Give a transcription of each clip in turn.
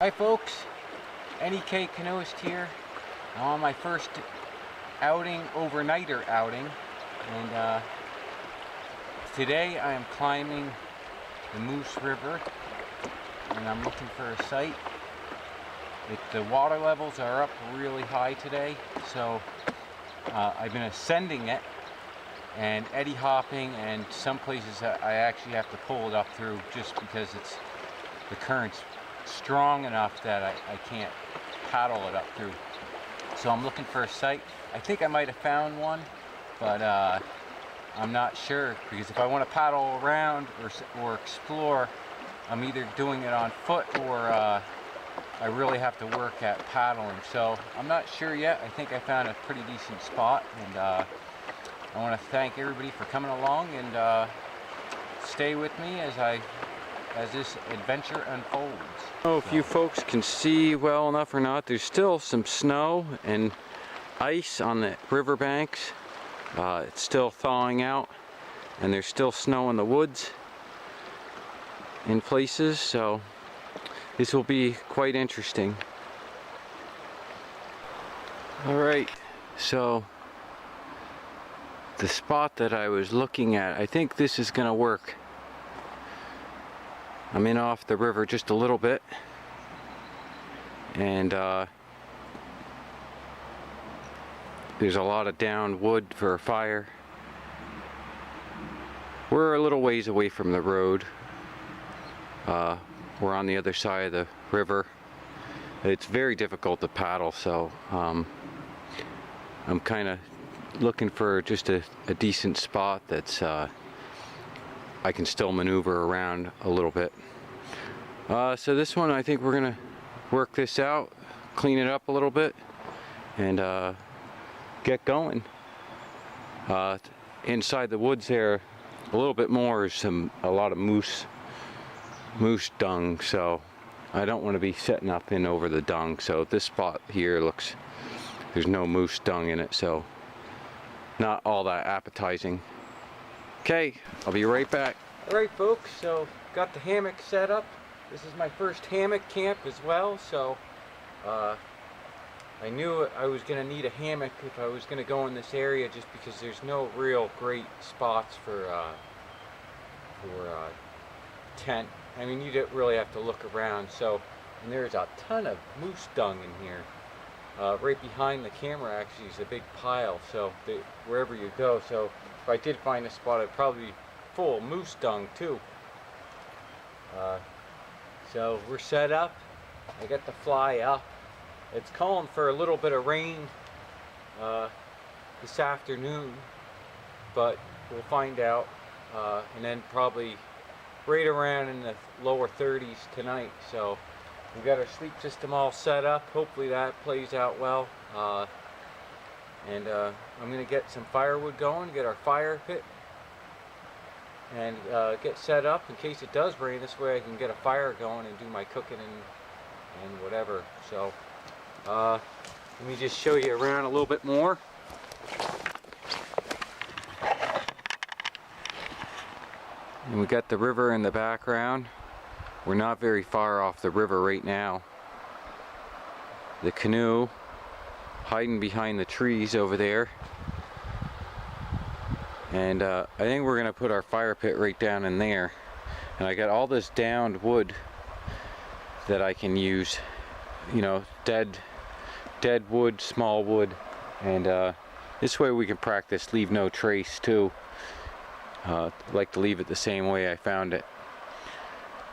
Hi folks, NEK Canoeist here. I'm on my first overnighter outing, and today I am climbing the Moose River, and I'm looking for a site. The water levels are up really high today, so I've been ascending it and eddy hopping, and some places I actually have to pull it up through just because the current's strong enough that I can't paddle it up through. So I'm looking for a site. I think I might have found one, but I'm not sure, because if I want to paddle around or explore, I'm either doing it on foot or I really have to work at paddling. So I'm not sure yet. I think I found a pretty decent spot, and I want to thank everybody for coming along and stay with me as this adventure unfolds. I don't know if you folks can see well enough or not. There's still some snow and ice on the riverbanks. It's still thawing out, and there's still snow in the woods in places, so this will be quite interesting. Alright, so the spot that I was looking at, I think this is gonna work. I'm in off the river just a little bit, and there's a lot of downed wood for a fire. We're a little ways away from the road. We're on the other side of the river. It's very difficult to paddle, so I'm kind of looking for just a decent spot that's I can still maneuver around a little bit. So this one, I think we're gonna work this out, clean it up a little bit, and get going. Inside the woods there, a little bit more, is a lot of moose dung, so I don't want to be setting up in over the dung. So this spot here there's no moose dung in it, so not all that appetizing. Okay, I'll be right back. Alright folks, so got the hammock set up. This is my first hammock camp as well, so I knew I was going to need a hammock if I was going to go in this area, just because there's no real great spots for tent. I mean, you don't really have to look around. So, and there's a ton of moose dung in here. Right behind the camera actually is a big pile, so wherever you go. So if I did find a spot, it'd probably be full of moose dung too. So we're set up. I got the fly up. It's calling for a little bit of rain this afternoon, but we'll find out. And then probably right around in the lower 30s tonight. So we got our sleep system all set up. Hopefully that plays out well. And I'm going to get some firewood going, get our fire pit, and get set up in case it does rain. This way I can get a fire going and do my cooking and whatever. So let me just show you around a little bit more. And we got the river in the background. We're not very far off the river right now. The canoe hiding behind the trees over there. And I think we're gonna put our fire pit right down in there. And I got all this downed wood that I can use, you know, dead wood, small wood, and this way we can practice leave no trace too. Like to leave it the same way I found it.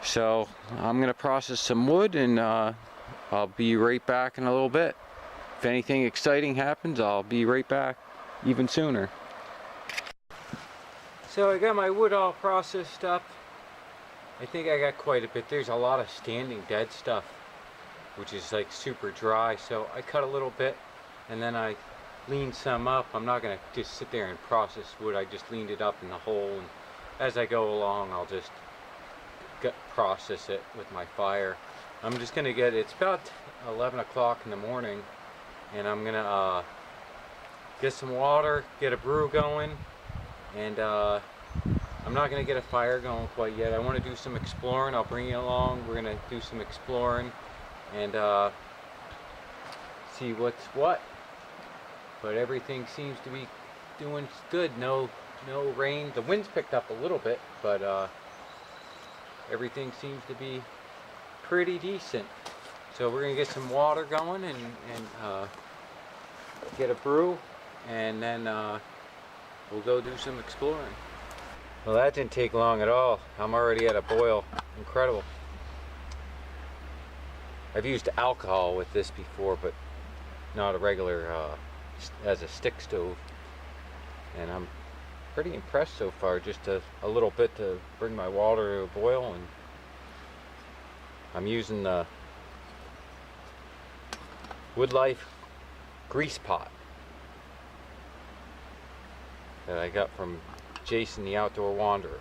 So I'm gonna process some wood, and I'll be right back in a little bit. If anything exciting happens, I'll be right back even sooner. So I got my wood all processed up. I think I got quite a bit. There's a lot of standing dead stuff, which is like super dry. So I cut a little bit, and then I leaned some up. I'm not gonna just sit there and process wood. I just leaned it up in the hole, and as I go along, I'll just process it with my fire. I'm just gonna it's about 11 o'clock in the morning, and I'm gonna get some water, get a brew going, and I'm not going to get a fire going quite yet. I want to do some exploring. I'll bring you along. We're going to do some exploring, and see what's what. But everything seems to be doing good. No rain. The wind's picked up a little bit, but everything seems to be pretty decent. So we're gonna get some water going and get a brew, and then we'll go do some exploring. Well, that didn't take long at all. I'm already at a boil. Incredible. I've used alcohol with this before, but not a regular as a stick stove, and I'm pretty impressed so far. Just a little bit to bring my water to a boil, and I'm using the Woodlife grease pot that I got from Jason the Outdoor Wanderer,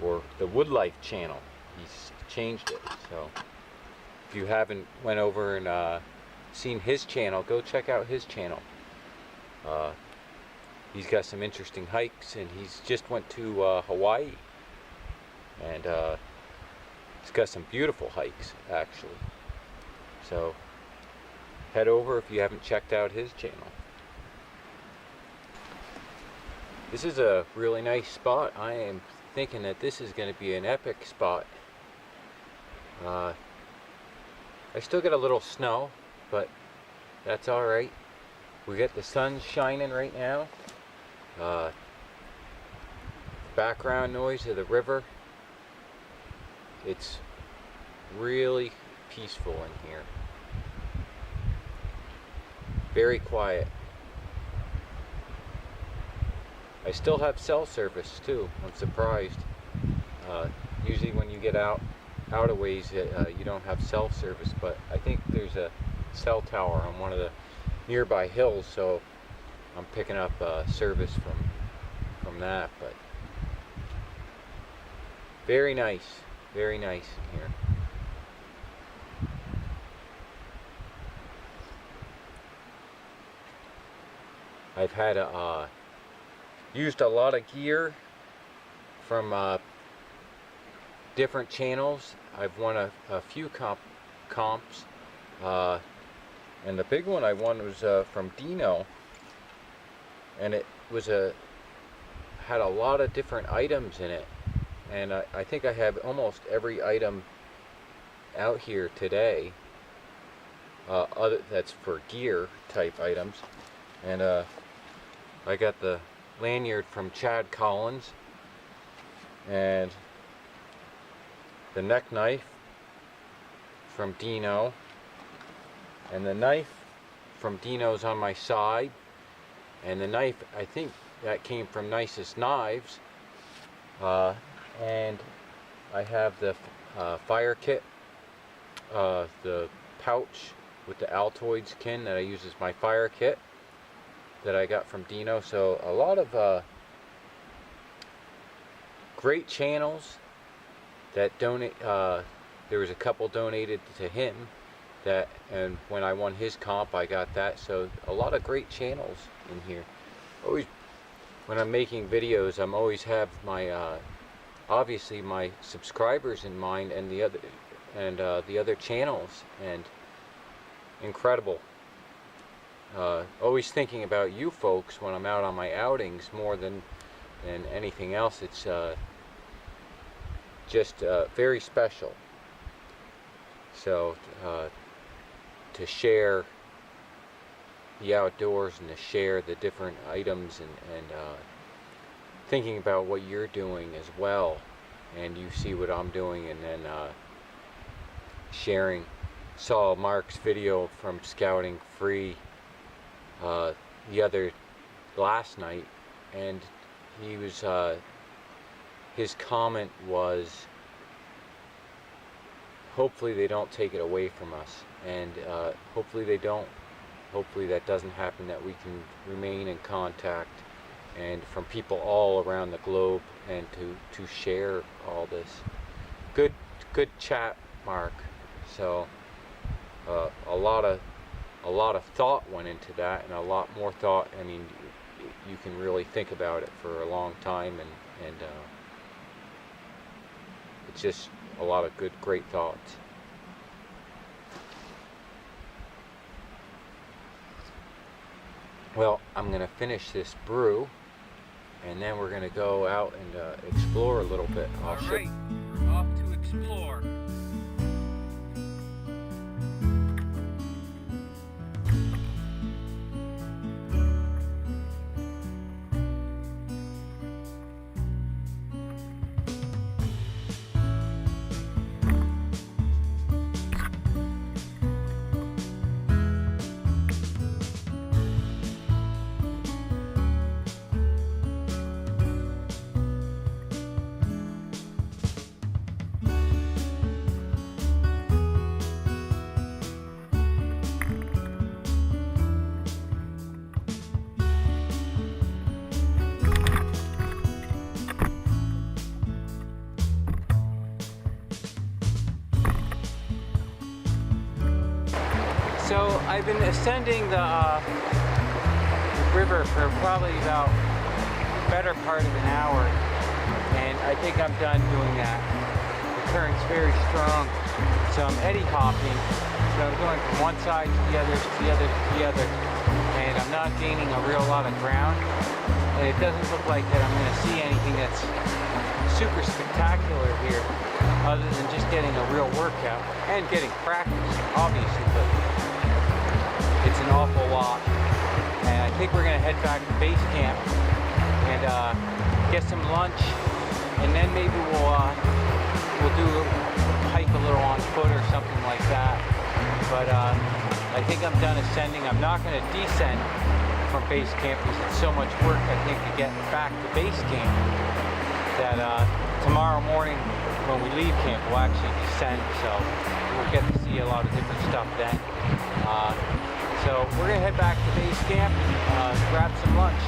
or the Woodlife channel. He's changed it, so if you haven't went over and seen his channel, go check out his channel. He's got some interesting hikes, and he's just went to Hawaii, and he's got some beautiful hikes actually. So head over if you haven't checked out his channel. This is a really nice spot. I am thinking that this is going to be an epic spot. I still get a little snow, but that's alright. We got the sun shining right now. Background noise of the river. It's really peaceful in here. Very quiet. I still have cell service too. I'm surprised. Usually when you get out a ways, you don't have cell service, but I think there's a cell tower on one of the nearby hills, so I'm picking up service from that. But very nice in here. I've had used a lot of gear from different channels. I've won a few comps, and the big one I won was from Dino, and it was had a lot of different items in it, and I think I have almost every item out here today. That's for gear type items, and I got the lanyard from Chad Collins, and the neck knife from Dino, and the knife from Dino's on my side, and the knife, I think that came from Nicest Knives, and I have the fire kit, the pouch with the Altoids kin that I use as my fire kit that I got from Dino. So a lot of great channels that donate. There was a couple donated to him, and when I won his comp, I got that. So a lot of great channels in here. Always, when I'm making videos, I'm always have my obviously my subscribers in mind, and the other channels, and incredible. Always thinking about you folks when I'm out on my outings more than anything else. It's just very special. So to share the outdoors and to share the different items and thinking about what you're doing as well, and you see what I'm doing, and then sharing. Saw Mark's video from Scouting Free last night, and he was his comment was, hopefully they don't take it away from us, and hopefully they don't. Hopefully that doesn't happen, that we can remain in contact, and from people all around the globe, and to share all this. Good chat, Mark. So a lot of thought went into that, and a lot more thought. I mean, you can really think about it for a long time, and it's just a lot of great thoughts. Well, I'm gonna finish this brew, and then we're gonna go out and explore a little bit. All right, we're off to explore. So I've been ascending the river for probably about the better part of an hour, and I think I'm done doing that. The current's very strong, so I'm eddy hopping. So I'm going from one side to the other, to the other, to the other, and I'm not gaining a real lot of ground. And it doesn't look like that I'm going to see anything that's super spectacular here, other than just getting a real workout and getting practice, obviously. But it's an awful lot, and I think we're gonna head back to base camp and get some lunch, and then maybe we'll do hike a little on foot or something like that. But I think I'm done ascending. I'm not gonna descend from base camp because it's so much work, I think, to get back to base camp, that tomorrow morning when we leave camp we'll actually descend, so we'll get to see a lot of different stuff then. So we're gonna head back to base camp, grab some lunch.